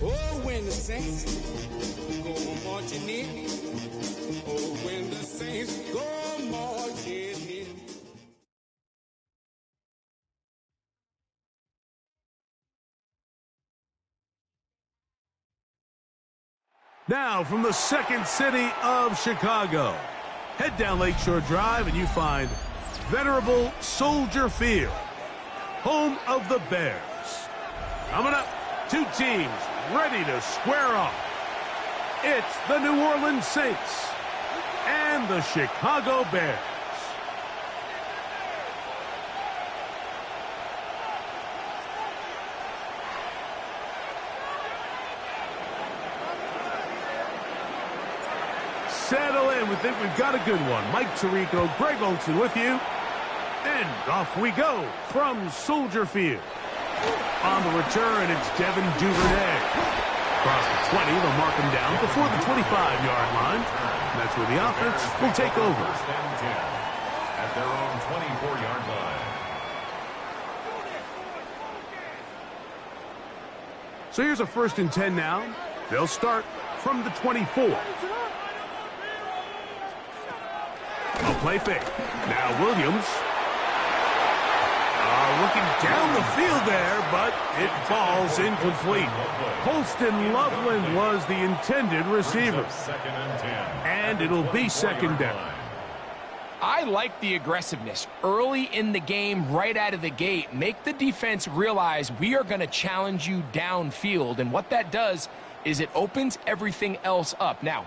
Oh, when the saints go marching in. Oh, when the saints go marching in. Now from the second city of Chicago, head down Lakeshore Drive and you find venerable Soldier Field, home of the Bears. Coming up, two teams ready to square off. It's the New Orleans Saints and the Chicago Bears. Settle in. We think we've got a good one. Mike Tirico, Greg Olsen with you. And off we go from Soldier Field. On the return, it's Devin Duvernay. Across the 20, they'll mark him down before the 25-yard line. And that's where the offense will take over. First and 10 at their own 24-yard line. So here's a 1st and 10 now. They'll start from the 24. A play fake. Now Williams. Looking down the field there, but it falls incomplete. Colston Loveland was the intended receiver. And it'll be 2nd down. I like the aggressiveness early in the game, right out of the gate. Make the defense realize we are going to challenge you downfield. And what that does is it opens everything else up. Now,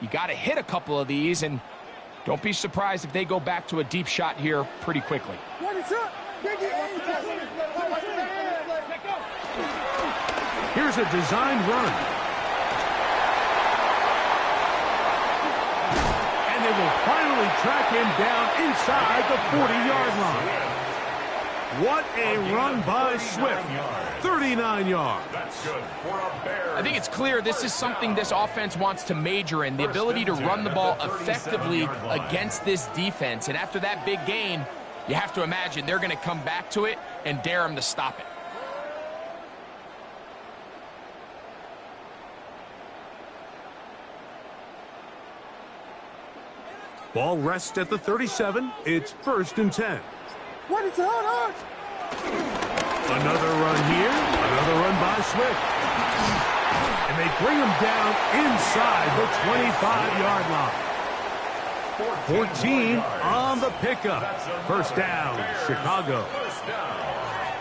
you got to hit a couple of these, and don't be surprised if they go back to a deep shot here pretty quickly. Here's a designed run. And they will finally track him down inside the 40-yard line. What a run by Swift. 39 yards. That's good for a Bears. I think it's clear this is something this offense wants to major in, the ability to run the ball effectively against this defense. And after that big gain, you have to imagine they're going to come back to it and dare them to stop it. Ball rests at the 37. It's 1st and 10. Another run here. Another run by Swift. And they bring him down inside the 25-yard line. 14 on the pickup. 1st down, Chicago.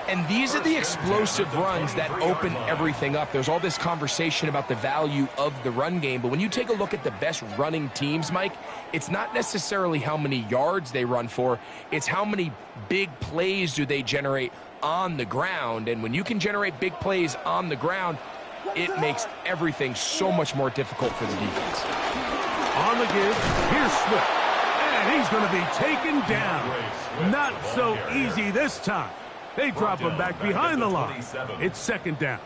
And these are the explosive runs that open everything up. There's all this conversation about the value of the run game, but when you take a look at the best running teams, Mike, it's not necessarily how many yards they run for, it's how many big plays do they generate on the ground. And when you can generate big plays on the ground, it makes everything so much more difficult for the defense. On the give, here's Swift. And he's going to be taken down. Not so easy this time. They drop him back behind the line. It's 2nd down.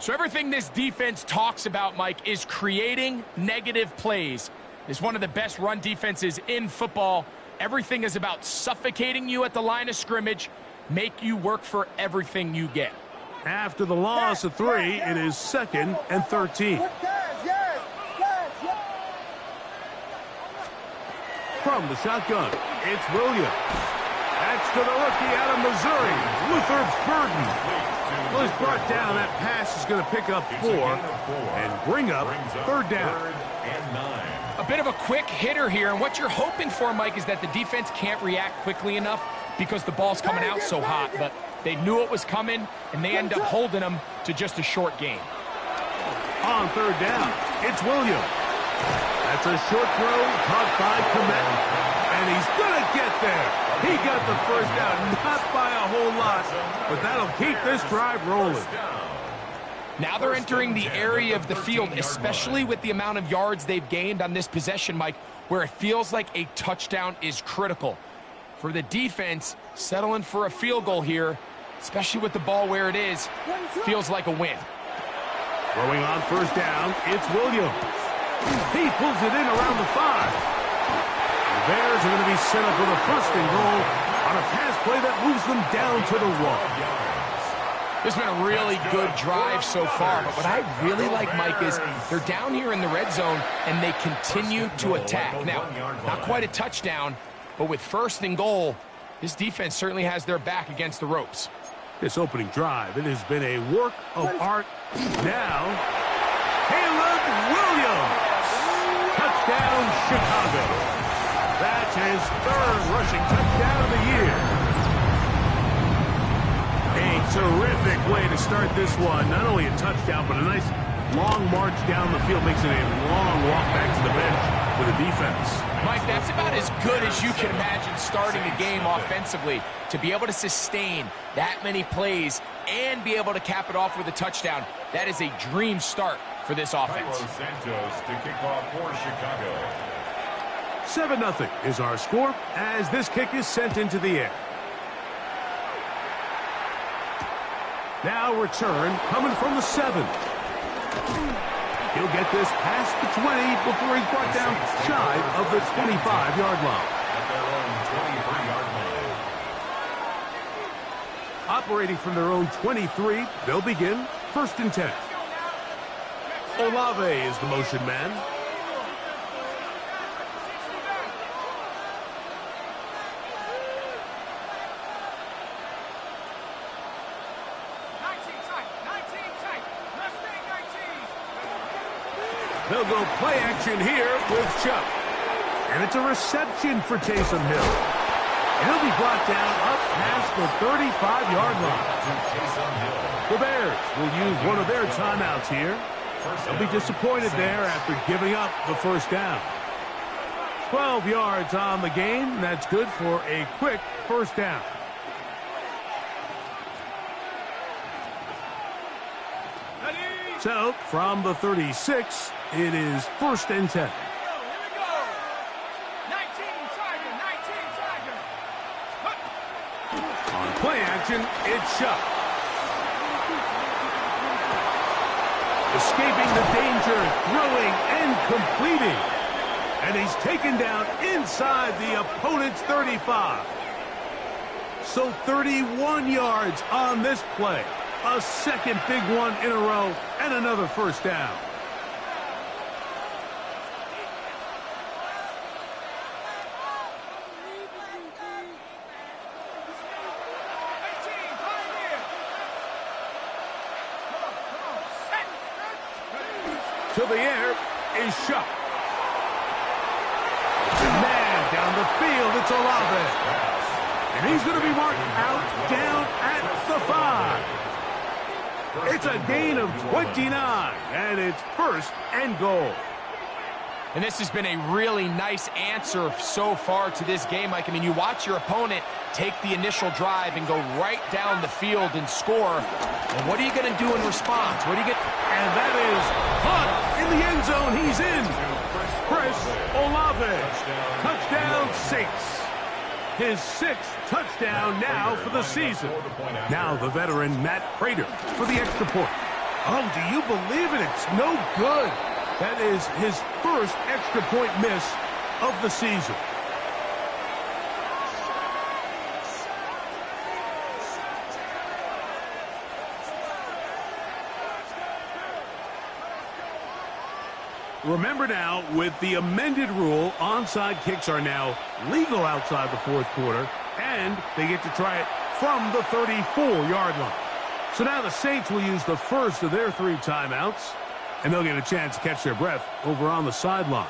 So everything this defense talks about, Mike, is creating negative plays. It's one of the best run defenses in football. Everything is about suffocating you at the line of scrimmage, make you work for everything you get. After the loss of 3, it is 2nd and 13. From the shotgun, it's Williams. That's to the rookie out of Missouri, Luther Burden. Well, he's brought down. That pass is going to pick up 4 and bring up 3rd down. A bit of a quick hitter here, and what you're hoping for, Mike, is that the defense can't react quickly enough because the ball's coming out so hot, but they knew it was coming, and they end up holding them to just a short gain. On 3rd down, it's Williams. That's a short throw caught by Kmet, and he's going to get there. He got the 1st down, not by a whole lot, but that'll keep this drive rolling. Now they're entering the area of the field, especially with the amount of yards they've gained on this possession, Mike, where it feels like a touchdown is critical. For the defense, settling for a field goal here, especially with the ball where it is, feels like a win. Throwing on 1st down, it's Williams. He pulls it in around the 5. The Bears are going to be set up with a 1st and goal on a pass play that moves them down to the 1. This has been a really good drive so far, but what I really like, Mike, is they're down here in the red zone, and they continue to attack. Now, not quite a touchdown, but with 1st and goal, this defense certainly has their back against the ropes. This opening drive, it has been a work of art. Now, Caleb Williams. Touchdown, Chicago. That's his 3rd rushing touchdown of the year. A terrific way to start this one. Not only a touchdown, but a nice long march down the field. Makes it a long walk back to the bench for the defense. Mike, that's about as good as you can imagine starting a game offensively. To be able to sustain that many plays and be able to cap it off with a touchdown, that is a dream start for this offense. Carlos Santos to kick off for Chicago. 7-0 is our score as this kick is sent into the air. Now return coming from the 7. He'll get this past the 20 before he's brought down shy of the 25-yard line. At their own 23-yard line. Operating from their own 23, they'll begin 1st and 10. Olave is the motion man. They'll go play action here with Chubb. And it's a reception for Taysom Hill. And he'll be brought down up past the 35-yard line. The Bears will use one of their timeouts here. They'll be disappointed there after giving up the 1st down. 12 yards on the game. That's good for a quick 1st down. So, from the 36, it is 1st and 10. On play action, it's Chubb. Escaping the danger, throwing and completing. And he's taken down inside the opponent's 35. So 31 yards on this play. A 2nd big one in a row, and another 1st down. To the air is Chubb. Man down the field, it's Olave. And he's going to be marked out down at the 5. It's a gain of 29, and it's 1st and goal. And this has been a really nice answer so far to this game, Mike. I mean, you watch your opponent take the initial drive and go right down the field and score. And what are you going to do in response? What are you going? And that is caught in the end zone. He's in. Chris Olave. Touchdown, Saints. His 6th touchdown now for the season. Now the veteran Matt Prater for the extra point. Oh, do you believe it? It's no good. That is his 1st extra point miss of the season. Remember now, with the amended rule, onside kicks are now legal outside the 4th quarter, and they get to try it from the 34-yard line. So now the Saints will use the 1st of their 3 timeouts, and they'll get a chance to catch their breath over on the sideline.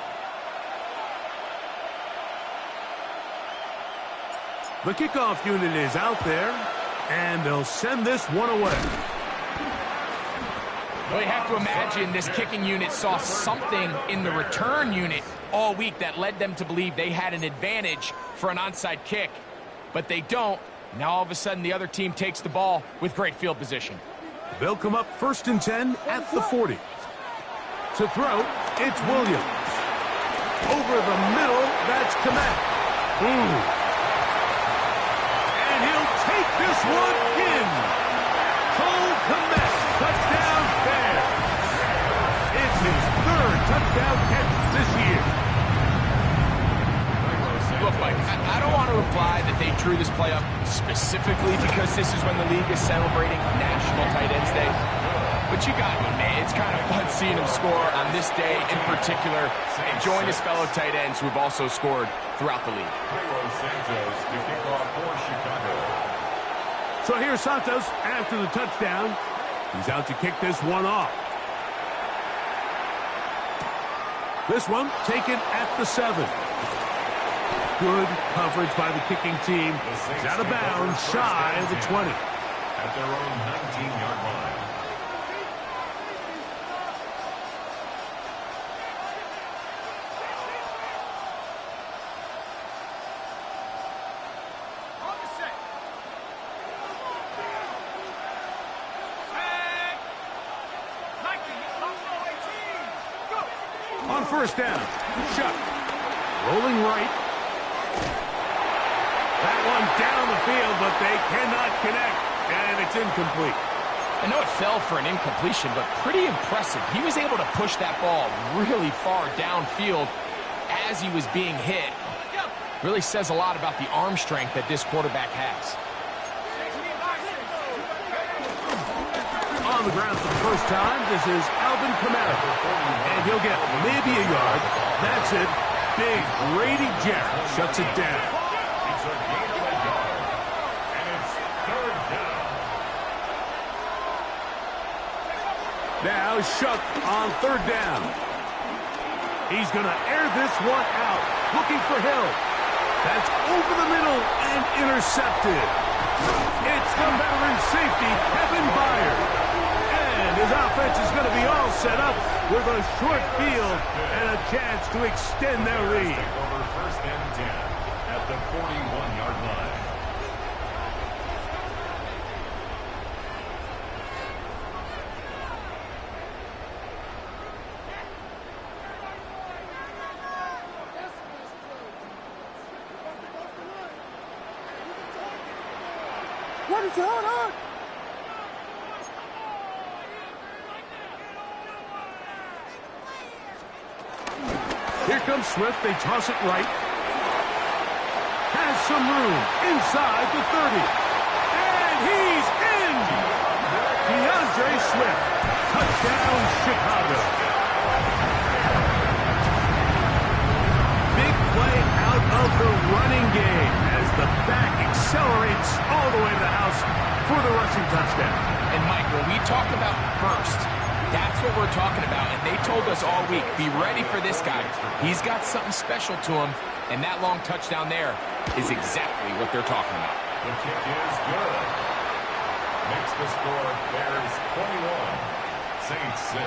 The kickoff unit is out there, and they'll send this one away. Well, you have to imagine this kicking unit saw something in the return unit all week that led them to believe they had an advantage for an onside kick. But they don't. Now all of a sudden the other team takes the ball with great field position. They'll come up 1st and 10 at the 40. To throw, it's Williams. Over the middle, that's Kmet. And he'll take this one in. Cole Kmet, touchdown. It's his 3rd touchdown catch Look, Mike, I don't want to imply that they drew this play up specifically because this is when the league is celebrating National Tight Ends Day. But you got me, man. It's kind of fun seeing him score on this day in particular and join his fellow tight ends who have also scored throughout the league. Santos to kick off for Chicago. So here's Santos after the touchdown. He's out to kick this one off. This one taken at the 7. Good coverage by the kicking team. He's out of bounds, shy of the 20. At their own 19-yard line. On first down, Chuck rolling right. That one down the field, but they cannot connect, and it's incomplete. I know it fell for an incompletion, but pretty impressive. He was able to push that ball really far downfield as he was being hit. Really says a lot about the arm strength that this quarterback has. On the ground for the first time, this is Alvin Kamara. And he'll get maybe a yard. That's it. Big Grady Jarrett shuts it down. It's a gain of a yard. And it's third down. Now Shuck on third down. He's going to air this one out. Looking for Hill. That's over the middle and intercepted. It's the veteran safety, Kevin Byard. And his offense is going to be all set up with a short field and a chance to extend their lead. Over first and 10 at the 41-yard line. What is going on? Here comes Swift. They toss it right. Has some room inside the 30. And he's in! DeAndre Swift. Touchdown, Chicago. Big play out of the running game as the back accelerates all the way to the house for the rushing touchdown. And Mike, when we talk about burst, that's what we're talking about. And they told us all week, be ready for this guy. He's got something special to him. And that long touchdown there is exactly what they're talking about. The kick is good. Makes the score Bears 21, Saints 6.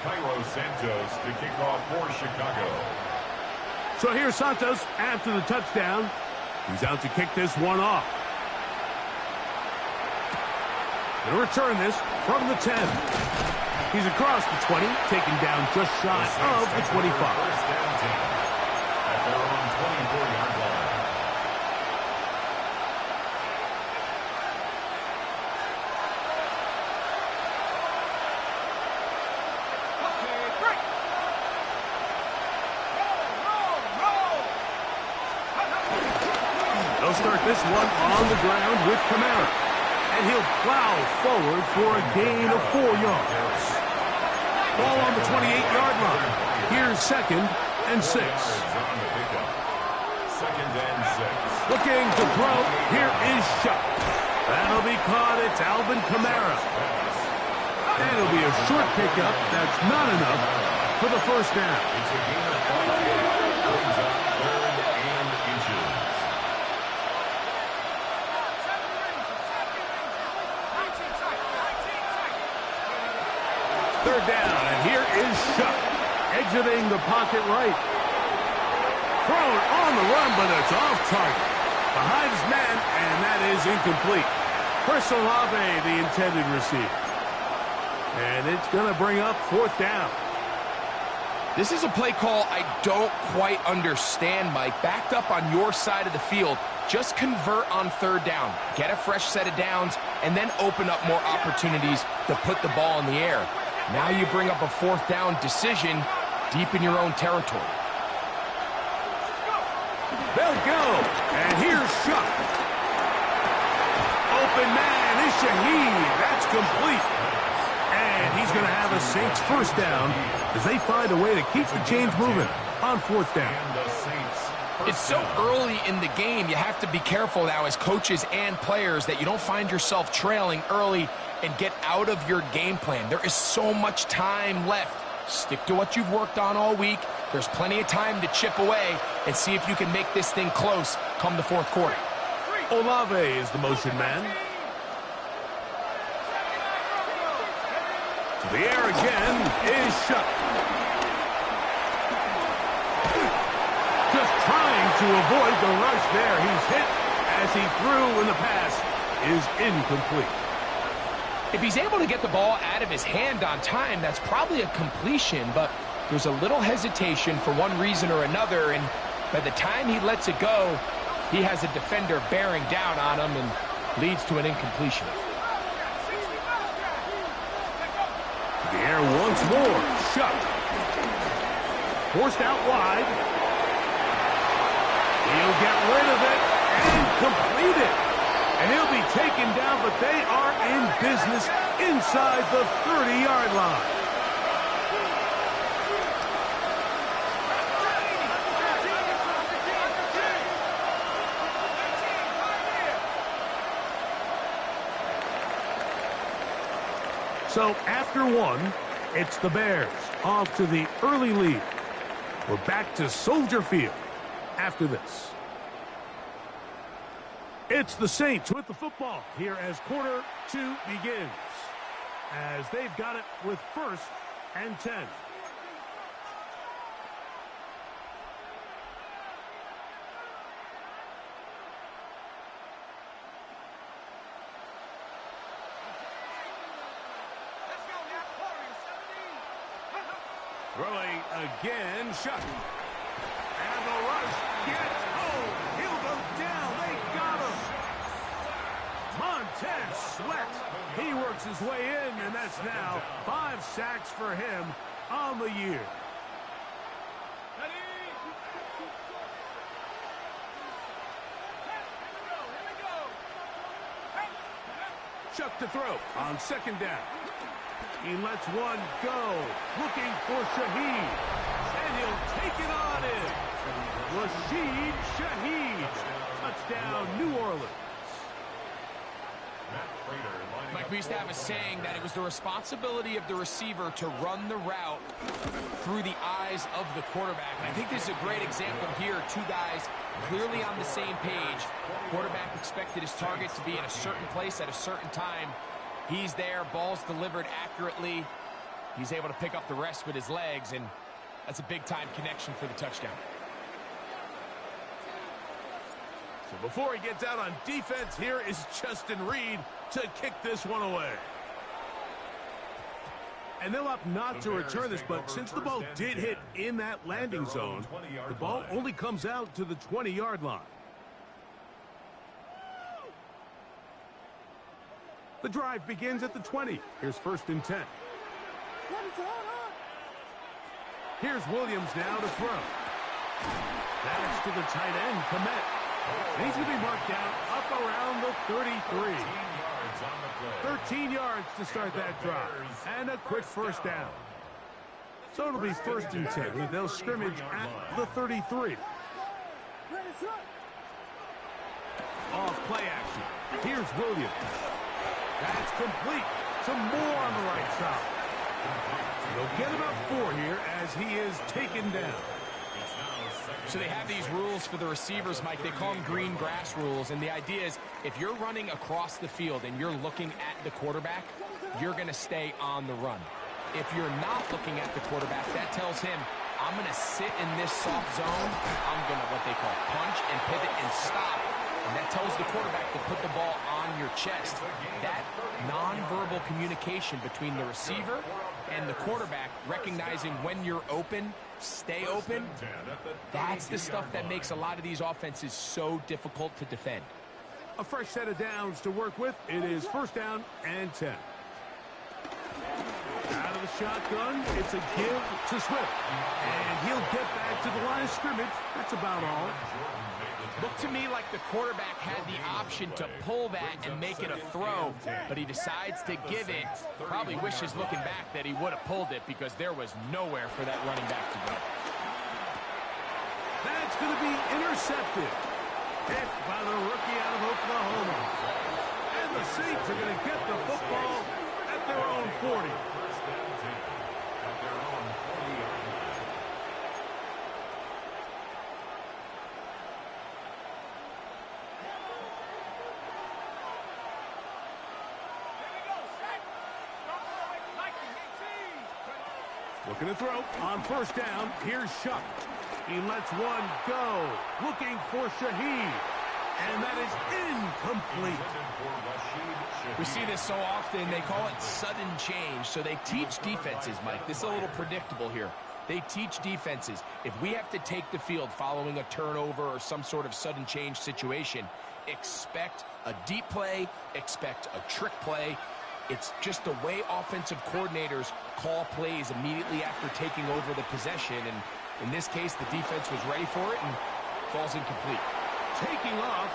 Cairo Santos to kick off for Chicago. So here's Santos after the touchdown. He's out to kick this one off. Going to return this from the 10. He's across the 20, taken down just shy of the 25. First down 10 at their own 24-yard line. They'll start this one on the ground with Kamara. And he'll plow forward for a gain of 4 yards. Ball on the 28-yard line. Here's 2nd and 6. Second and 6. Looking to throw. Here is Shuck. That'll be caught. It's Alvin Kamara. And it'll be a short pickup. That's not enough for the first down. It's a gain of 5. Brings up 3rd and inches. Third down, and here is Shuck, exiting the pocket right. Thrown on the run, but it's off target. Behind his man, and that is incomplete. Chris Olave, the intended receiver. And it's going to bring up 4th down. This is a play call I don't quite understand, Mike. Backed up on your side of the field, Just convert on third down. Get a fresh set of downs, and then open up more opportunities to put the ball in the air. Now you bring up a fourth down decision deep in your own territory. They'll go, and here's Shough. Open man is Shaheed. That's complete. And he's going to have a Saints first down as they find a way to keep the chains moving on fourth down. It's so early in the game, you have to be careful now as coaches and players that you don't find yourself trailing early and get out of your game plan. There is so much time left. Stick to what you've worked on all week. There's plenty of time to chip away and see if you can make this thing close come the fourth quarter. Olave is the motion man. To the air again is Shough. Just trying to avoid the rush there. He's hit as he threw, and the pass is incomplete. If he's able to get the ball out of his hand on time, that's probably a completion, but there's a little hesitation for one reason or another, and by the time he lets it go, he has a defender bearing down on him and leads to an incompletion. To the air once more. Shough. Forced out wide. He'll get rid of it and complete it. And he'll be taken down, but they are in business inside the 30-yard line. So after one, it's the Bears off to the early lead. We're back to Soldier Field after this. It's the Saints with the football here as quarter two begins, as they've got it with 1st and 10. Throwing again, Shough. And the rush gets home. He'll go down. They got him. Montez Sweat. He works his way in, and that's now 5 sacks for him on the year. Shough to throw on 2nd down. He lets one go, looking for Shaheed, and he'll take it on in. Rashid Shaheed, touchdown, New Orleans. Mike, we used to have a saying that it was the responsibility of the receiver to run the route through the eyes of the quarterback. And I think this is a great example here. 2 guys clearly on the same page. Quarterback expected his target to be in a certain place at a certain time. He's there, ball's delivered accurately. He's able to pick up the rest with his legs, and that's a big-time connection for the touchdown. So before he gets out on defense, here is Justin Reed to kick this one away. And they'll opt not to return this, but since the ball did hit in that landing zone, the ball only comes out to the 20-yard line. The drive begins at the 20. Here's 1st and 10. Here's Williams now to throw. That's to the tight end, Kmet. And he's going to be marked down up around the 33. 13 yards to start that drive. And a quick 1st down. So it'll be 1st and 10. They'll scrimmage at the 33. Off play action. Here's Williams. That's complete. Some more on the right side. They'll get about 4 here as he is taken down. So they have these rules for the receivers, Mike. They call them green grass rules. And the idea is if you're running across the field and you're looking at the quarterback, you're going to stay on the run. If you're not looking at the quarterback, that tells him, I'm going to sit in this soft zone. I'm going to what they call punch and pivot and stop. And that tells the quarterback to put the ball on your chest. That nonverbal communication between the receiver And the quarterback recognizing when you're open, stay open, that's the stuff that makes a lot of these offenses so difficult to defend. A fresh set of downs to work with. It is first down and 10. Out of the shotgun, it's a give to Swift. And he'll get back to the line of scrimmage. That's about all. Looked to me like the quarterback had the option to pull that and make it a throw, but he decides to give it. Probably wishes looking back that he would have pulled it because there was nowhere for that running back to go. That's going to be intercepted. Hit by the rookie out of Oklahoma. And the Saints are going to get the football at their own 40. Looking to throw on first down. Here's Shuck. He lets one go. Looking for Shaheed. And that is incomplete. We see this so often. They call it sudden change. So they teach defenses, Mike. This is a little predictable here. They teach defenses. If we have to take the field following a turnover or some sort of sudden change situation, expect a deep play, expect a trick play. It's just the way offensive coordinators call plays immediately after taking over the possession. And in this case, the defense was ready for it and falls incomplete. Taking off,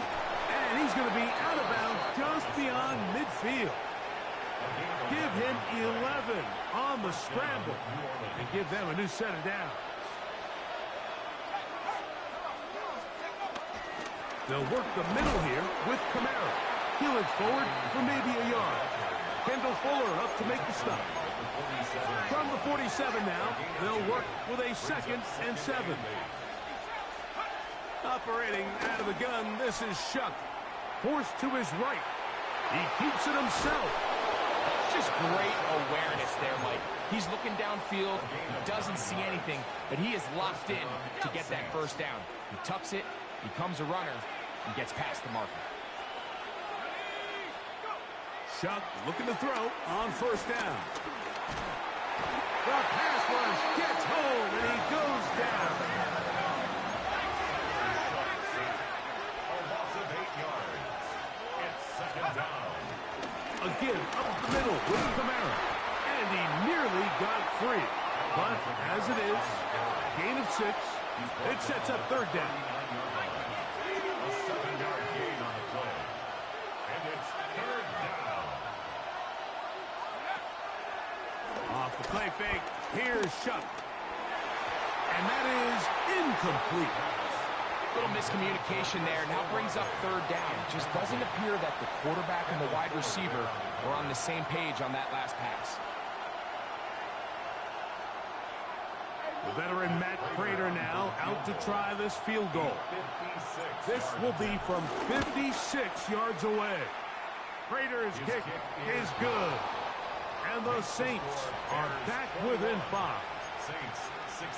and he's going to be out of bounds just beyond midfield. Give him 11 on the scramble and give them a new set of downs. They'll work the middle here with Kamara. He'll edge forward for maybe a yard. Kendall Fuller up to make the stop. From the 47 now, they'll work with a 2nd and 7. Operating out of the gun, this is Shuck. Forced to his right. He keeps it himself. Just great awareness there, Mike. He's looking downfield. He doesn't see anything, but he is locked in to get that first down. He tucks it, becomes a runner, and gets past the marker. Shuck looking to throw on first down. The pass rush gets home, and he goes down. A loss of 8 yards. It's 2nd down. Again, up the middle with Kamara. And he nearly got free. But as it is, gain of 6, it sets up 3rd down. A 7-yard gain on the play. And it's 3rd down. Off the play fake, here's Shuck. And that is incomplete. Little miscommunication there. Now brings up 3rd down. It just doesn't appear that the quarterback and the wide receiver are on the same page on that last pass. The veteran Matt Prater now out to try this field goal. This will be from 56 yards away. Prater's kick is good. And the Saints are back within 5.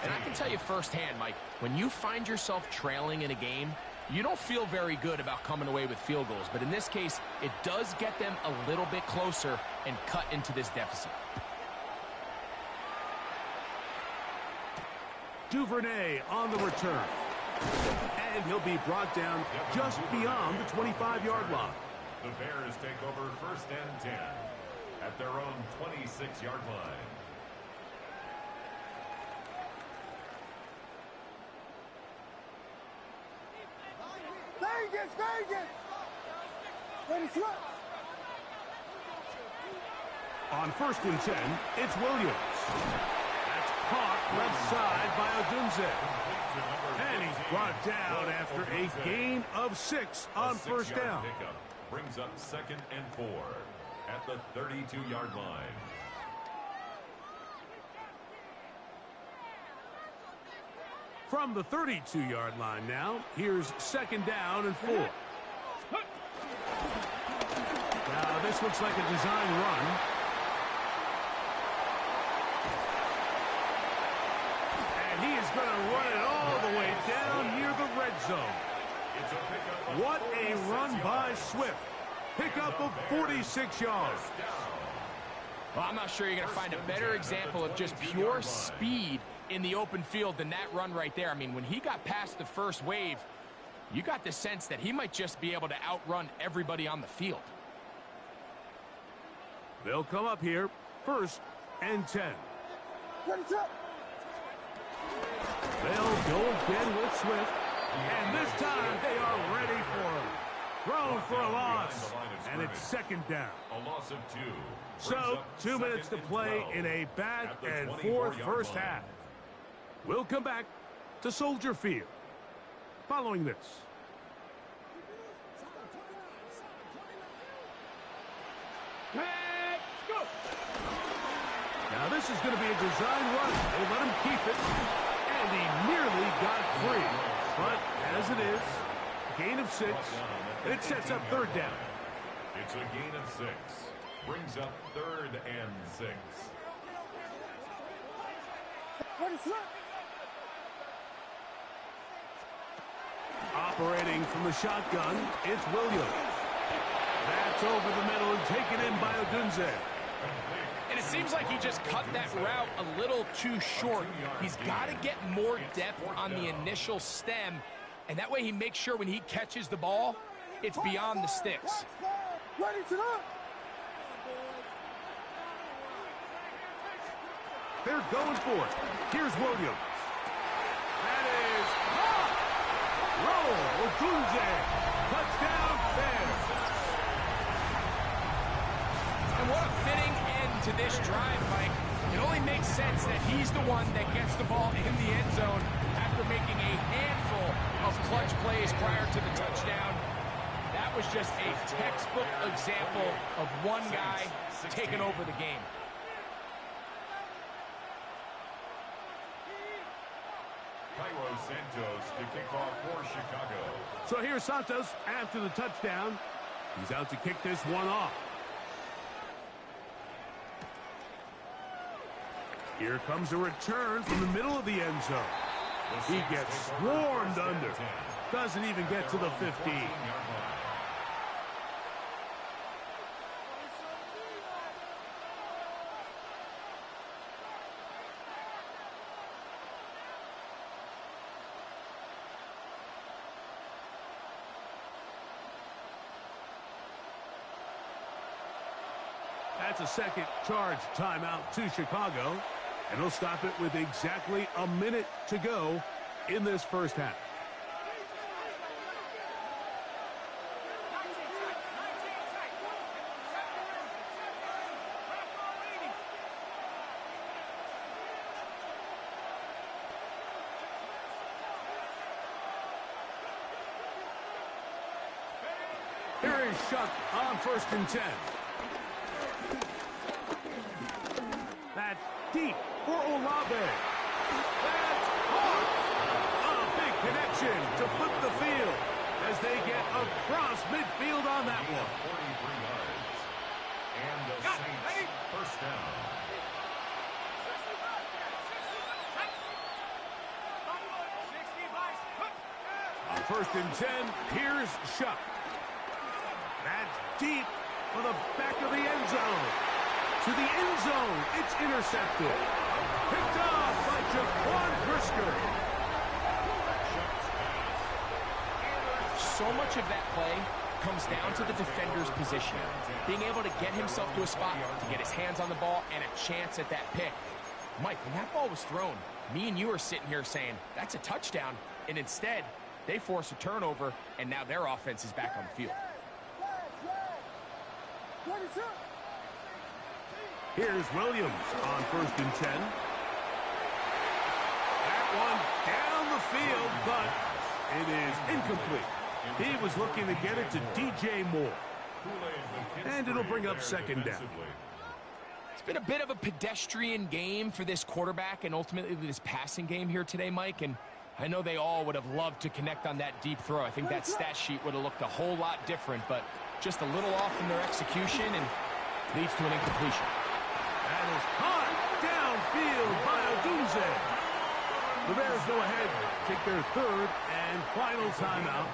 And I can tell you firsthand, Mike, when you find yourself trailing in a game, you don't feel very good about coming away with field goals. But in this case, it does get them a little bit closer and cut into this deficit. Duvernay on the return. And he'll be brought down just beyond the 25-yard line. The Bears take over 1st and 10 at their own 26-yard line. Vegas! Ready, slip! On 1st and 10, it's Williams. That's caught left side by Odunze. And he's brought down after a gain of 6 on 1st down. Pickup brings up 2nd and 4 at the 32-yard line. From the 32-yard line now, here's 2nd down and 4. Now this looks like a design run. And he is going to run it all the way down near the red zone. What a run by Swift. Pickup of 46 yards. Well, I'm not sure you're going to find a better example of just pure speed in the open field than that run right there. I mean, when he got past the first wave, you got the sense that he might just be able to outrun everybody on the field. They'll come up here, 1st and 10. Ready, set. They'll go again with Swift, and this time they are ready for him. Thrown for a loss, and it's 2nd down. A loss of 2. So, 2 minutes to play in a back and forth first half. We'll come back to Soldier Field following this. Now this is going to be a design run. They let him keep it, and he nearly got free. But as it is, gain of 6, and it sets up 3rd down. It's a gain of 6. Brings up 3rd and 6. Ready, set. Operating from the shotgun, it's Williams. That's over the middle and taken in by Odunze. And it seems like he just cut that route a little too short. He's got to get more depth on the initial stem, and that way he makes sure when he catches the ball, it's beyond the sticks. Ready, set up. They're going for it. Here's Williams. That is Roll Odunze. Touchdown, Bears. And what a fitting end to this drive, Mike. It only makes sense that he's the one that gets the ball in the end zone after making a handful of clutch plays prior to the touchdown. That was just a textbook example of one guy taking over the game. Cairo Santos to kick off for Chicago. So here's Santos after the touchdown. He's out to kick this one off. Here comes a return from the middle of the end zone. He gets swarmed under. Doesn't even get to the 15. That's a second charge timeout to Chicago. And he'll stop it with exactly a minute to go in this first half. Here is Shuck on 1st and 10. That's deep for Olave. That's caught. A big connection to flip the field as they get across midfield on that one. 43 yards. And the Saints first down. On 1st and 10, here's Shuck. That's deep for the back of the end zone. To the end zone, it's intercepted. Picked off by Jaquan Brisker. So much of that play comes down to the defender's position. Being able to get himself to a spot, to get his hands on the ball, and a chance at that pick. Mike, when that ball was thrown, me and you are sitting here saying, that's a touchdown. And instead, they force a turnover, and now their offense is back on the field. Ready, set. Here's Williams on 1st and 10. That one down the field, but it is incomplete. He was looking to get it to DJ Moore. And it'll bring up 2nd down. It's been a bit of a pedestrian game for this quarterback and ultimately this passing game here today, Mike. And I know they all would have loved to connect on that deep throw. I think that stat sheet would have looked a whole lot different, but just a little off in their execution and leads to an incompletion. That is caught downfield by Odunze. The Bears go ahead, take their 3rd and final timeout.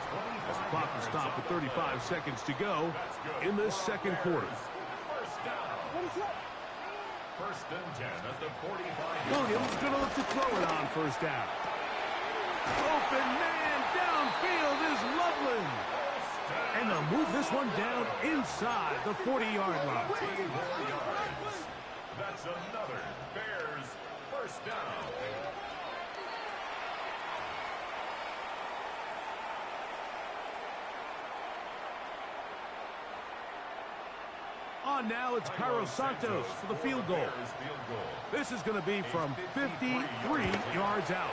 As the clock will stop with 35 seconds to go in this 2nd quarter. Ready, set. First and 10 at the 45. Williams going to look to throw it on first down. Open man downfield is Loveland. And they'll move this one down inside the 40-yard line. 20 more yards. That's another Bears first down. On now, it's Cairo Santos for the field goal. This is going to be from 53 yards out.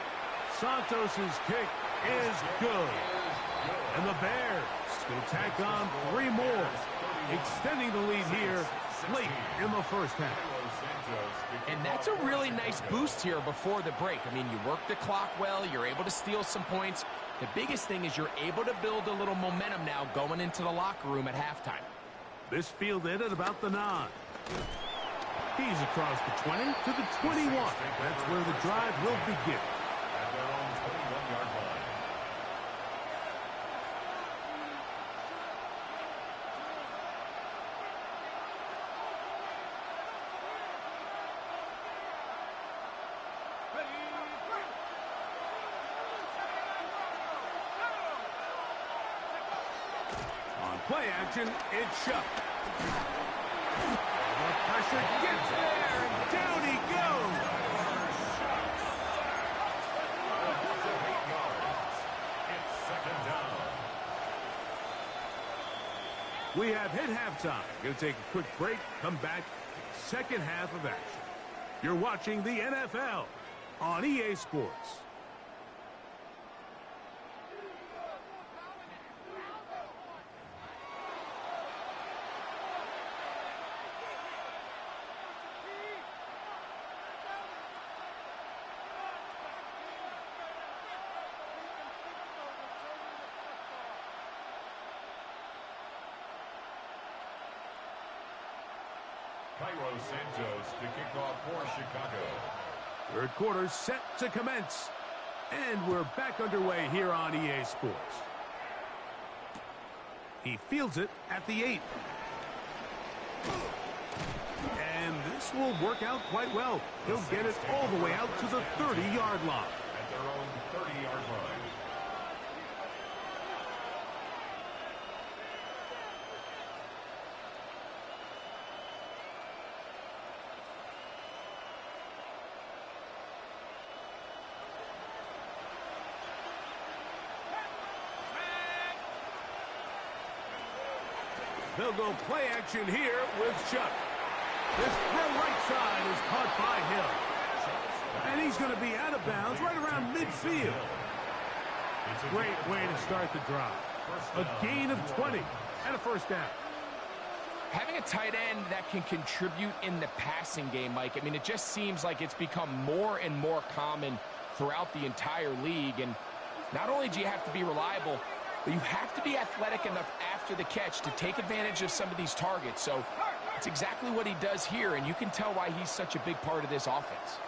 Santos' kick is good. And the Bears will tack on 3 more, extending the lead here late in the first half. And that's a really nice boost here before the break. I mean, you work the clock well, you're able to steal some points. The biggest thing is you're able to build a little momentum now going into the locker room at halftime. This fielded at about the 9. He's across the 20 to the 21. That's where the drive will begin. At their own 21-yard line. Play action, it's Shuck. The pressure gets there, and down he goes. It's second down. We have hit halftime. Going to take a quick break, come back, second half of action. You're watching the NFL on EA Sports. Cairo Santos to kick off for Chicago. Third quarter set to commence. And we're back underway here on EA Sports. He fields it at the 8. And this will work out quite well. He'll get it all the way out to the 30-yard line. At their own 30-yard line. They'll go play action here with Chuck. This throw right side is caught by Hill. And he's going to be out of bounds right around midfield. Great way to start the drive. A gain of 20 and a first down. Having a tight end that can contribute in the passing game, Mike, I mean, it just seems like it's become more and more common throughout the entire league. And not only do you have to be reliable, but you have to be athletic enough after the catch to take advantage of some of these targets. So it's exactly what he does here, and you can tell why he's such a big part of this offense.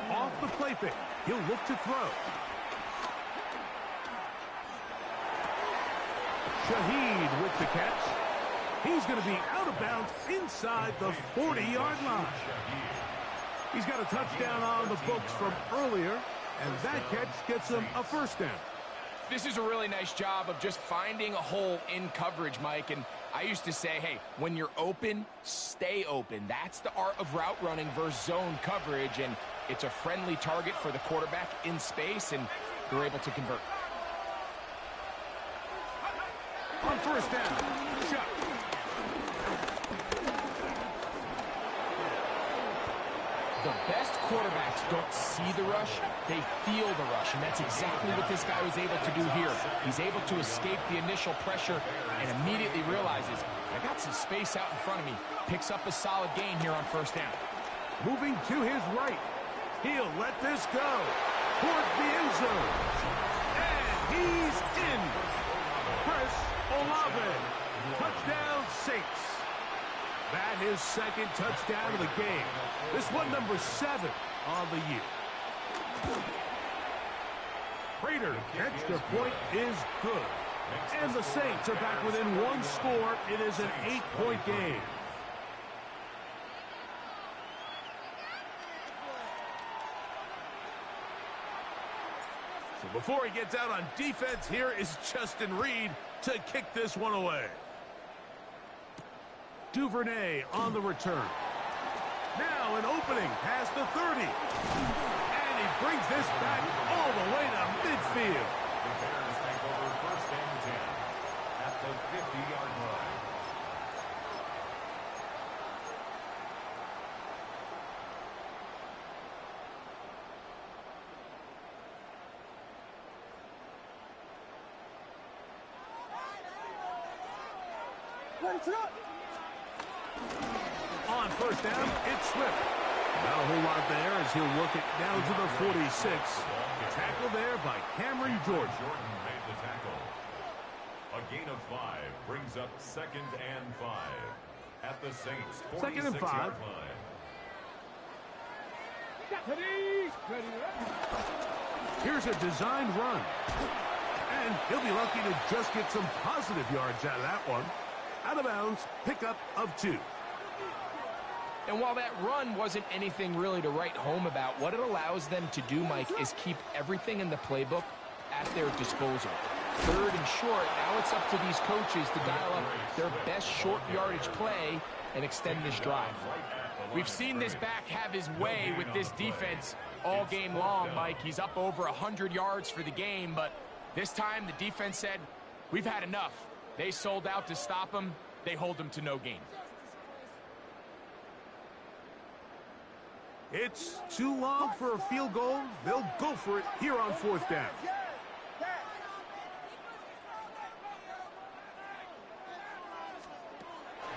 Off the play fake, he'll look to throw. Shaheed with the catch. He's going to be out of bounds inside the 40-yard line. He's got a touchdown on the books from earlier, and that catch gets him a first down. This is a really nice job of just finding a hole in coverage, Mike. And I used to say, hey, when you're open, stay open. That's the art of route running versus zone coverage, and it's a friendly target for the quarterback in space, and they're able to convert. On first down, Chuck. The best quarterbacks don't see the rush, they feel the rush, and that's exactly what this guy was able to do here. He's able to escape the initial pressure and immediately realizes, I got some space out in front of me. Picks up a solid gain here on first down. Moving to his right. He'll let this go towards the end zone. And he's in. Chris Olave. Touchdown, Saints. That his second touchdown of the game. This one number 7 on the year. Prater, extra point is good. And the Saints are back within one score. It is an 8-point game. So before he gets out on defense, here is Justin Reed to kick this one away. Duvernay on the return. Now an opening past the 30. And he brings this back all the way to midfield. The Bears take over first and 10 at the 50-yard line. Ready to go. On first down, it's Swift. Not a whole lot there as he'll work it down to the 46. Tackle there by Cameron Jordan. Jordan made the tackle. A gain of 5 brings up 2nd and 5 at the Saints' 46-yard line. Here's a designed run. And he'll be lucky to just get some positive yards out of that one. Out of bounds, pickup of 2. And while that run wasn't anything really to write home about, what it allows them to do, Mike, is keep everything in the playbook at their disposal. 3rd and short, now it's up to these coaches to dial up their best short yardage play and extend this drive. We've seen this back have his way with this defense all game long, Mike. He's up over 100 yards for the game, but this time the defense said, we've had enough. They sold out to stop him. They hold him to no gain. It's too long for a field goal. They'll go for it here on 4th down.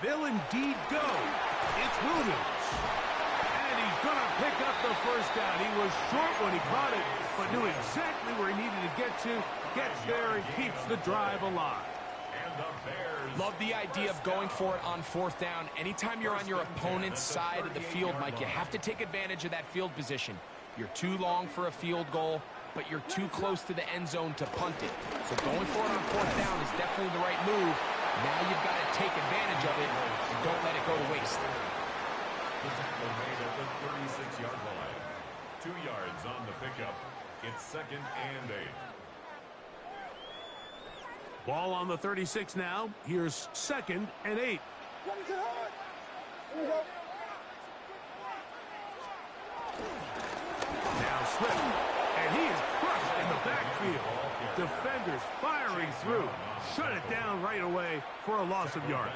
They'll indeed go. It's Williams. And he's going to pick up the first down. He was short when he caught it, but knew exactly where he needed to get to. Gets there and keeps the drive alive. Love the idea of going for it on 4th down. Anytime you're on your opponent's side of the field, Mike, you have to take advantage of that field position. You're too long for a field goal, but you're too close to the end zone to punt it. So going for it on 4th down is definitely the right move. Now you've got to take advantage of it and don't let it go to waste. The tackle made at the 36-yard line. 2 yards on the pickup. It's 2nd and 8. Ball on the 36 now. Here's 2nd and 8. Ready to go. Here we go. Now Swift. And he is crushed in the backfield. Defenders firing through. Shut it down right away for a loss of yardage.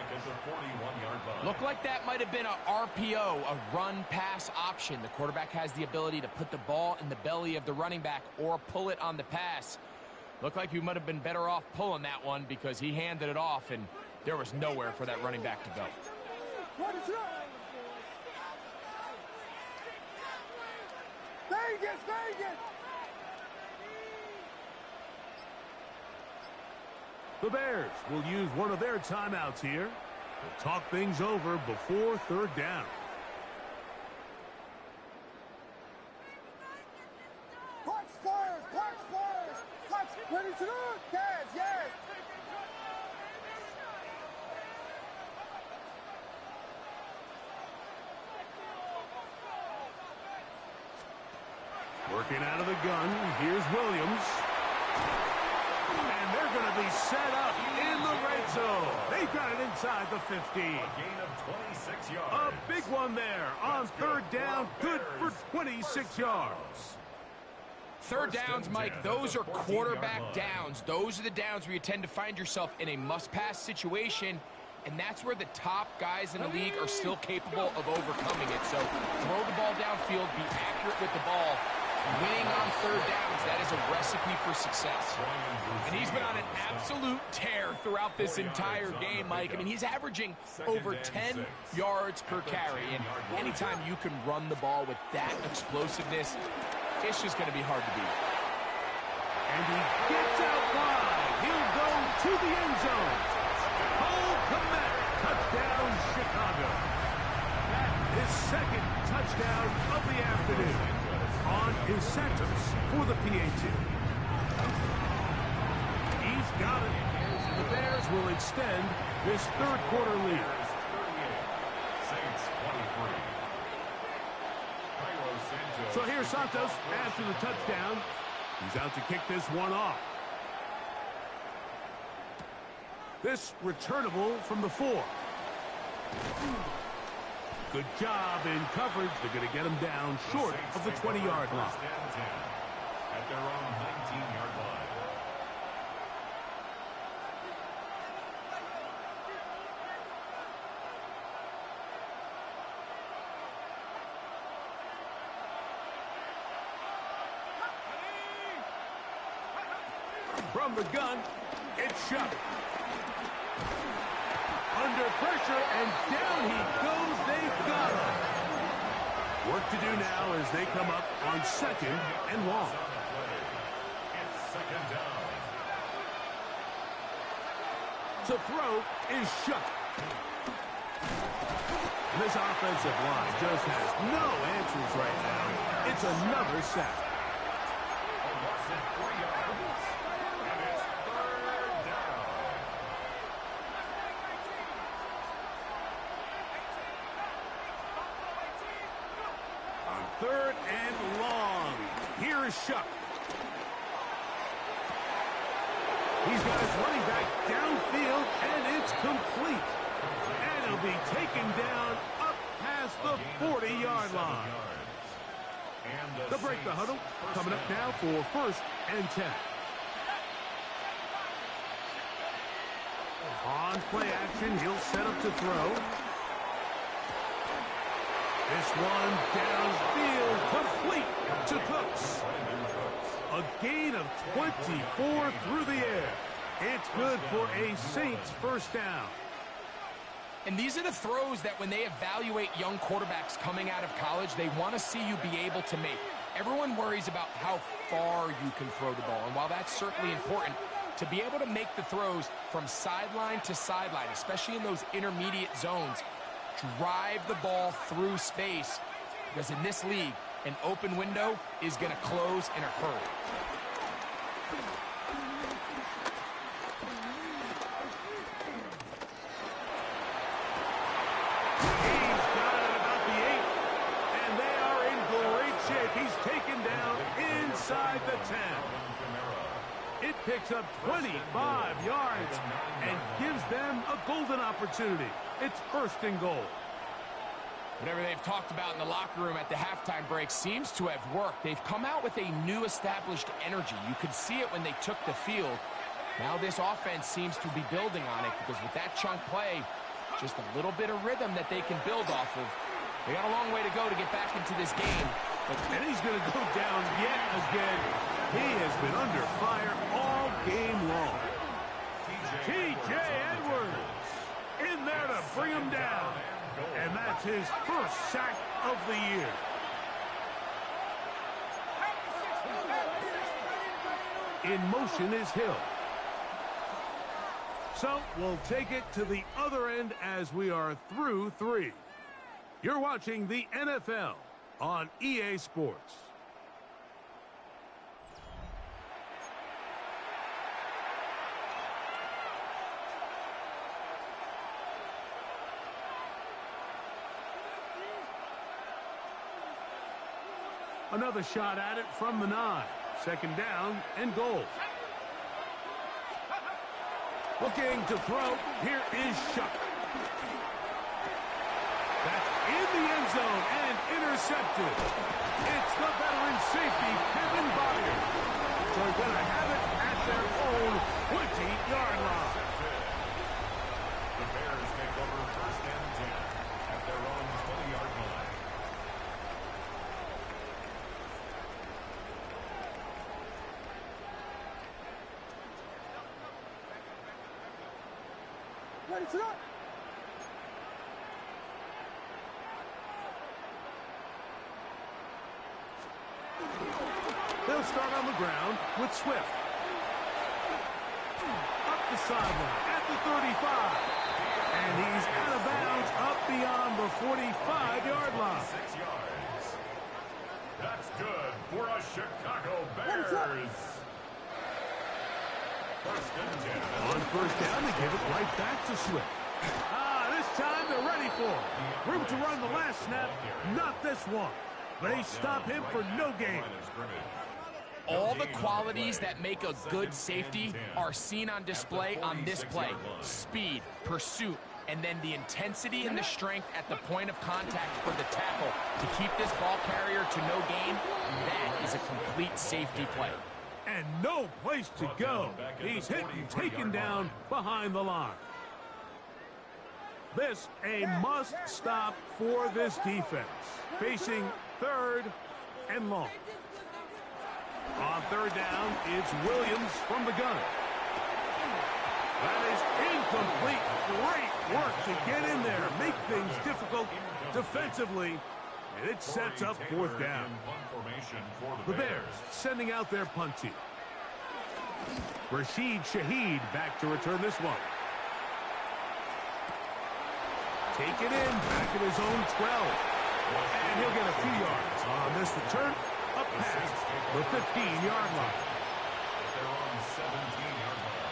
Looked like that might have been a RPO, a run-pass option. The quarterback has the ability to put the ball in the belly of the running back or pull it on the pass. Looked like he might have been better off pulling that one because he handed it off, and there was nowhere for that running back to go. Ready to go. Vegas, Vegas. The Bears will use one of their timeouts here to talk things over before 3rd down. Clock expires, clock expires. Clock, ready to go. Yes, yes. Working out of the gun, here's Williams. And they're going to be set up in the red zone. They've got it inside the 15. A gain of 26 yards. A big one there on 3rd down. Good for 26 yards. 3rd downs, Mike, those are quarterback downs. Those are the downs where you tend to find yourself in a must-pass situation, and that's where the top guys in the league are still capable of overcoming it. So throw the ball downfield, be accurate with the ball. Winning on 3rd downs, that is a recipe for success. And he's been on an absolute tear throughout this entire game, Mike. I mean, he's averaging over 10 yards per carry. And anytime you can run the ball with that explosiveness, it's just going to be hard to beat. And he gets out wide. He'll go to the end zone. Cole Kmet, touchdown, Chicago. That is 2nd touchdown of the afternoon. On is Santos for the PAT. He's got it. the Bears will extend this third quarter lead. Saints 23. So here's Santos after the touchdown. He's out to kick this one off. This returnable from the 4. Good job in coverage. They're going to get him down short of the 20-yard line. At their own 19-yard line. From the gun, it's Shuck. Under pressure, and down he goes. They've got him. Work to do now as they come up on 2nd and long. It's 2nd down. To throw is Shuck. This offensive line just has no answers right now. It's another sack. Third and long. Here is Shuck. He's got his running back downfield, and it's complete. And he'll be taken down up past the 40-yard line. They'll break the huddle. Coming up now for 1st and 10. On play action, he'll set up to throw. This one downfield, complete to Cooks. A gain of 24 through the air. It's good for a Saints first down. And these are the throws that when they evaluate young quarterbacks coming out of college, they want to see you be able to make. Everyone worries about how far you can throw the ball. And while that's certainly important, to be able to make the throws from sideline to sideline, especially in those intermediate zones, drive the ball through space, because in this league, an open window is going to close in a hurry. He's got it about the 8, and they are in great shape. He's taken down inside the 10. It picks up 25 yards and gives them a golden opportunity. It's 1st and goal. Whatever they've talked about in the locker room at the halftime break seems to have worked. They've come out with a new established energy. You could see it when they took the field. Now this offense seems to be building on it, because with that chunk play, just a little bit of rhythm that they can build off of. They got a long way to go to get back into this game. And he's going to go down yet again. He has been under fire all game long. T.J. Edwards in there to bring him down. And that's his 1st sack of the year. In motion is Hill. So we'll take it to the other end as we are through 3. You're watching the NFL on EA Sports. Another shot at it from the 9. 2nd down and goal. Looking to throw. Here is Shuck. That's in the end zone and intercepted. It's the veteran safety, Kevin Byard. So they're going to have it at their own 20-yard line. The Bears take over 1st and 10 at their own 20-yard line. Ready to go. They'll start on the ground with Swift. Up the sideline at the 35. And he's out of bounds up beyond the 45-yard line. 6 yards. That's good for a Chicago Bears. On first down, they give it right back to Swift. This time they're ready for it. Room to run the last snap, not this one. They stop him for no gain. All the qualities that make a good safety are seen on display on this play. Speed, pursuit, and then the intensity and the strength at the point of contact for the tackle to keep this ball carrier to no gain. That is a complete safety play. And no place to go. He's hit and taken down behind the line. This a must stop for this defense. Facing 3rd and long. On 3rd down, it's Williams from the gun. That is incomplete. Great work to get in there, make things difficult defensively, and it sets up 4th down. The Bears sending out their punt team. Rashid Shaheed back to return this one. Take it in, back at his own 12. And he'll get a few yards on this return, up past the 15-yard line. They're on 17-yard line.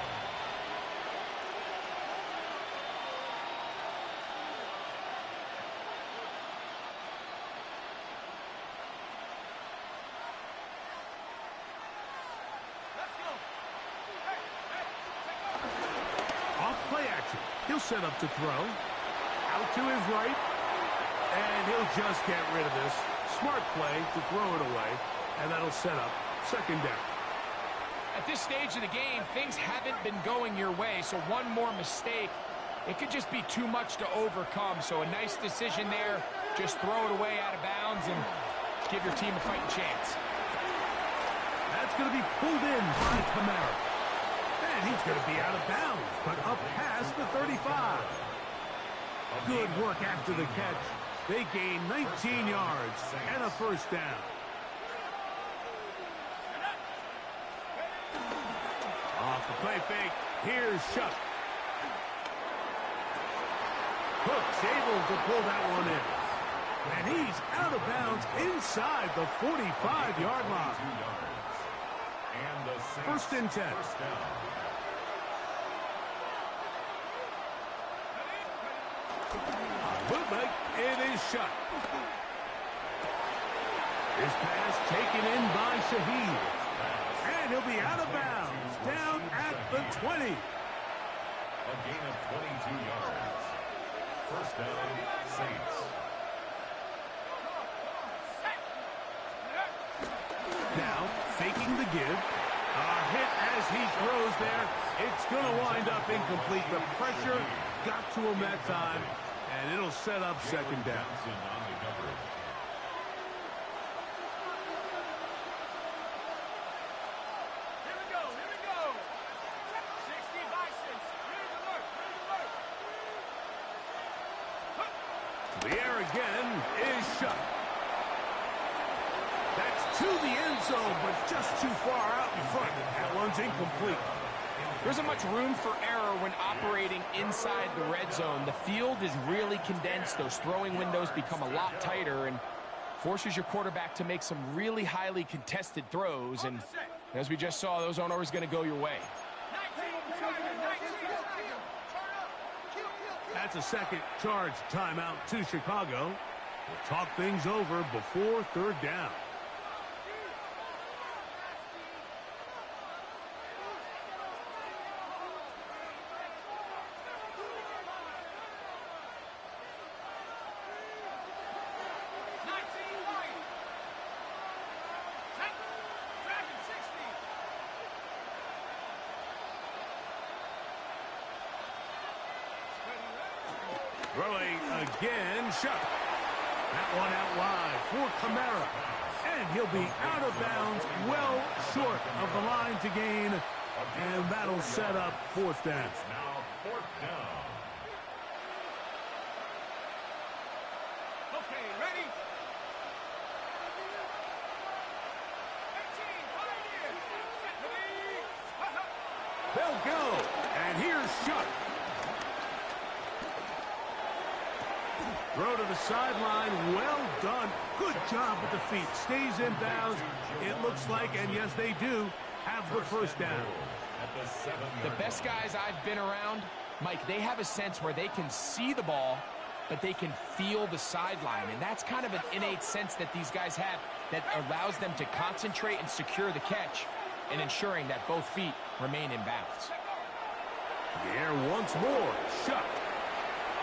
Off play action. He'll set up to throw. Out to his right. And he'll just get rid of this. Smart play to throw it away. And that'll set up 2nd down. At this stage of the game, things haven't been going your way, so one more mistake, it could just be too much to overcome. So a nice decision there. Just throw it away out of bounds and give your team a fighting chance. That's going to be pulled in by Kamara. And he's going to be out of bounds, but up past the 35. Good work after the catch. They gain 19 yards and a 1st down. Off the play fake, here's Shuck. Cook's able to pull that one in. And he's out of bounds inside the 45-yard line. 1st and 10. Bootleg, it is Shuck. His pass taken in by Shaheed. And he'll be out of bounds, down at the 20. A gain of 22 yards. 1st down, Saints. Now, faking the give. A hit as he throws there. It's going to wind up incomplete. The pressure got to him that time. And it'll set up 2nd down. The air again is Shuck. That's to the end zone, but just too far out in front. That one's incomplete. There isn't much room for error when operating inside the red zone. The field is really condensed. Those throwing windows become a lot tighter and forces your quarterback to make some really highly contested throws. And as we just saw, those aren't always going to go your way. That's a 2nd charge timeout to Chicago. We'll talk things over before 3rd down. Throwing again, Shuck. That one out wide for Kamara. And he'll be out of bounds, well short of the line to gain. And that'll set up 4th down. Now 4th down. Okay, ready? They'll go. And here's Shuck. Throw to the sideline. Well done. Good job with the feet. Stays in bounds. It looks like, and yes, they do, have the 1st down. The best guys I've been around, Mike, they have a sense where they can see the ball, but they can feel the sideline. And that's kind of an innate sense that these guys have that allows them to concentrate and secure the catch and ensuring that both feet remain in bounds. The air once more. Shot.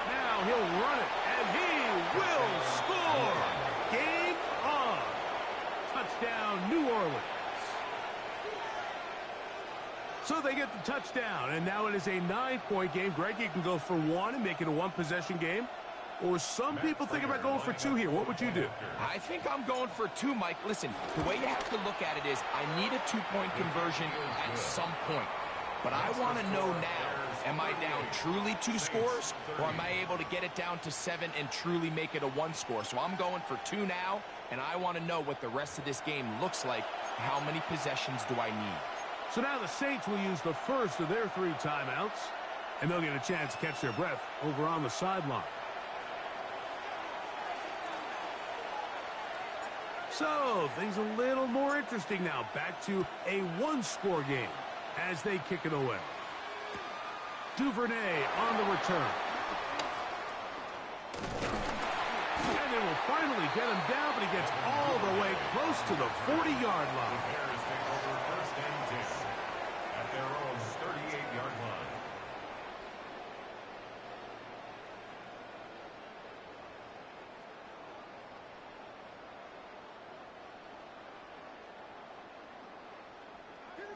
Now he'll run it, and he will score. Game on. Touchdown, New Orleans. So they get the touchdown, and now it is a 9-point game. Greg, you can go for one and make it a one-possession game. Or some people think about going for two here. What would you do? I think I'm going for two, Mike. Listen, the way you have to look at it is I need a two-point conversion at some point. But I want to know now, am I down truly 2 scores, or am I able to get it down to 7 and truly make it a 1 score? So I'm going for 2 now, and I want to know what the rest of this game looks like. How many possessions do I need? So now the Saints will use the first of their 3 timeouts, and they'll get a chance to catch their breath over on the sideline. So things a little more interesting now. Back to a 1-score game as they kick it away. Duvernay on the return. And they will finally get him down, but he gets all the way close to the 40-yard line. Bears take over first and 10 at their own 38-yard line.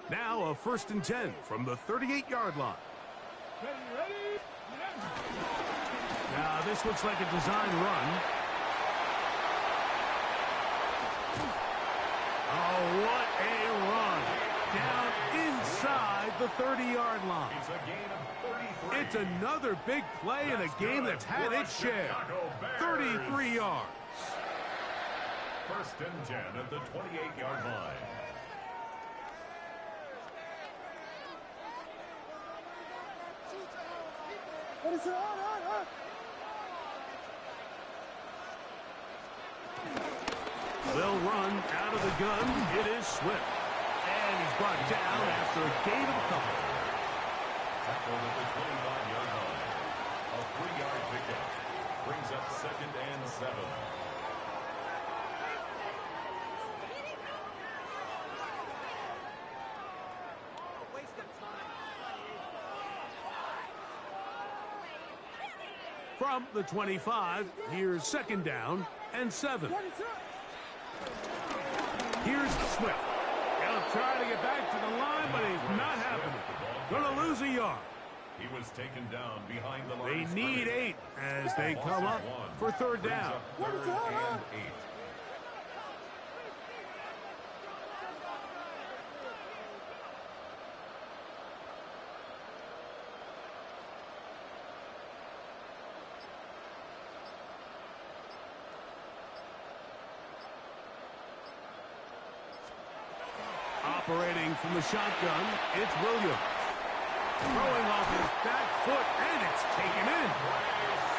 Now a 1st and 10 from the 38-yard line. Now this looks like a design run. Oh, what a run. Down inside the 30-yard line. It's a gain of 33. It's another big play in a game that's had its share. 33 yards. First and 10 at the 28-yard line. What is it? On. They'll run out of the gun. It is Swift. And he's brought down after a gain of a couple. Tackled at the 25-yard line. A 3-yard pickup. Brings up 2nd and 7. From the 25, here's 2nd down and 7. Here's Swift. He'll try to get back to the line, but it's not happening. Gonna lose a yard. He was taken down behind the They line. need 8 as they come up for 3rd down. 3rd and 8. Operating from the shotgun, it's Williams. Throwing off his back foot, and it's taken in.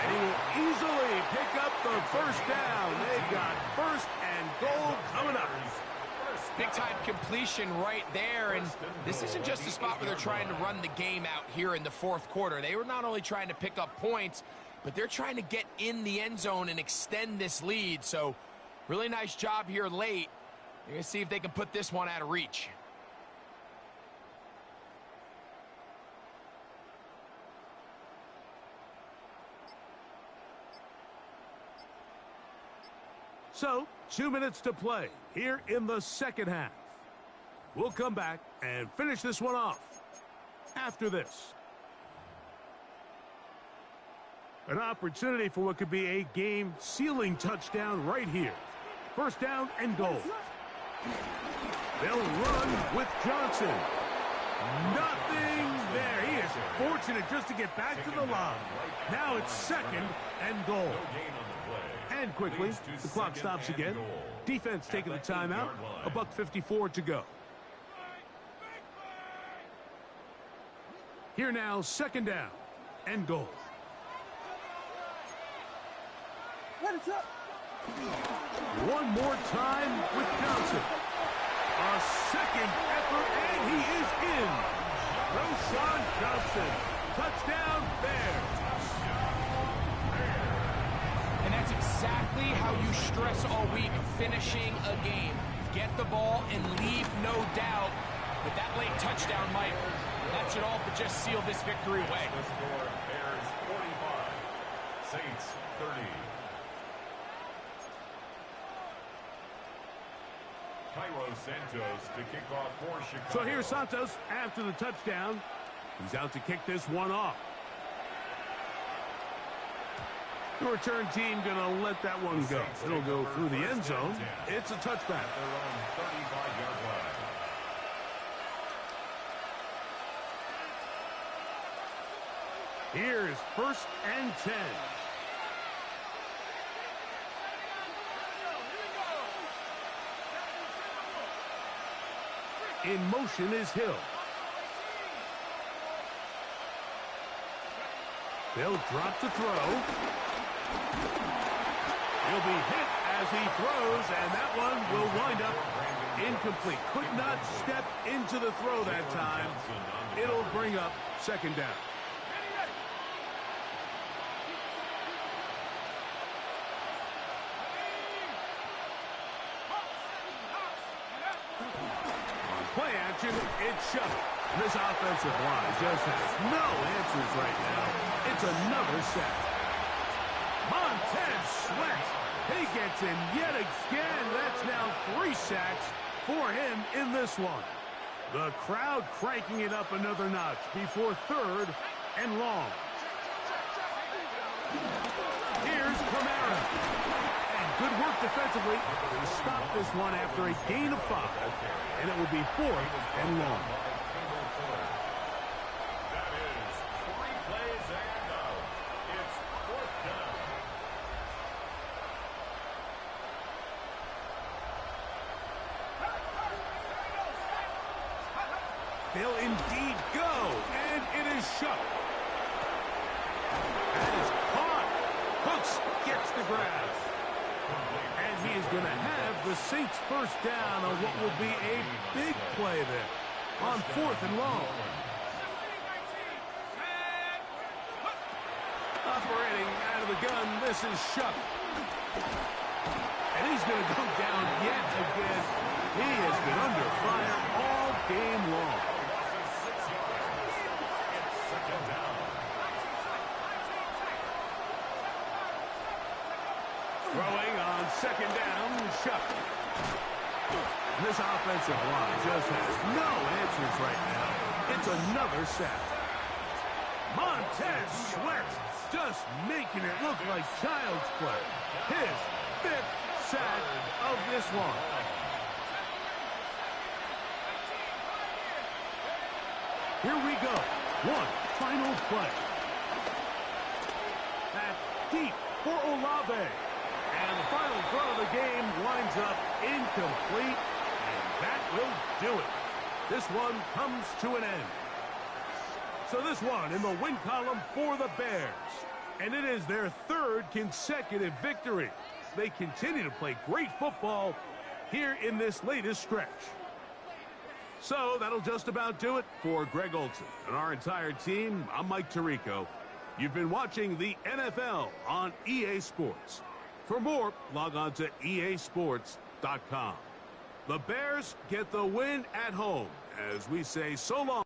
And he will easily pick up the 1st down. They've got 1st and goal coming up. Big-time completion right there, and this isn't just a spot where they're trying to run the game out here in the 4th quarter. They were not only trying to pick up points, but they're trying to get in the end zone and extend this lead. So really nice job here late. They're going to see if they can put this one out of reach. So, 2 minutes to play here in the 2nd half. We'll come back and finish this one off after this. An opportunity for what could be a game-sealing touchdown right here. 1st down and goal. They'll run with Johnson. Nothing there. He is fortunate just to get back to the line. Now it's 2nd and goal. And quickly, the clock stops again. Defense taking the timeout. $1:54 to go. Here now, 2nd down and goal. One more time with Johnson. A 2nd effort, and he is in. Roshan Johnson. Touchdown, Bears. And that's exactly how you stress all week finishing a game. Get the ball and leave no doubt. With that late touchdown, Mike, that should all but just seal this victory away. The score, Bears 45, Saints 30. Cairo Santos to kick off for Chicago. So here's Santos after the touchdown. He's out to kick this one off. The return team going to let that one go. It'll go through the end zone. It's a touchback. At their own 35-yard line. Here's 1st and 10. In motion is Hill. They'll drop to throw. He'll be hit as he throws, and that one will wind up incomplete. Could not step into the throw that time. It'll bring up 2nd down. Play action, it's shut. This offensive line just has no answers right now. It's another sack. Montez Sweat, he gets in yet again. That's now 3 sacks for him in this one. The crowd cranking it up another notch before 3rd and long. Here's Kamara. Good work defensively to stop this one after a gain of 5. And it will be 4th and long. That is 3 plays and out. It's 4th down. They'll indeed go, and it is shut. That is caught. Hooks gets the grab. And he is going to have the Saints 1st down on what will be a big play there on 4th and long. Operating out of the gun, this is Shuck. And he's going to go down yet again. He has been under fire all game long. It's 6 yards. It's 2nd down. Throwing on 2nd down, Shuck. This offensive line just has no answers right now. It's another sack. Montez Sweat just making it look like child's play. His 5th sack of this one. Here we go. One final play. That's deep for Olave. And the final throw of the game winds up incomplete, and that will do it. This one comes to an end. So this one in the win column for the Bears, and it is their 3rd consecutive victory. They continue to play great football here in this latest stretch. So that'll just about do it for Greg Olsen and our entire team. I'm Mike Tirico. You've been watching the NFL on EA Sports. For more, log on to easports.com. The Bears get the win at home as we say so long.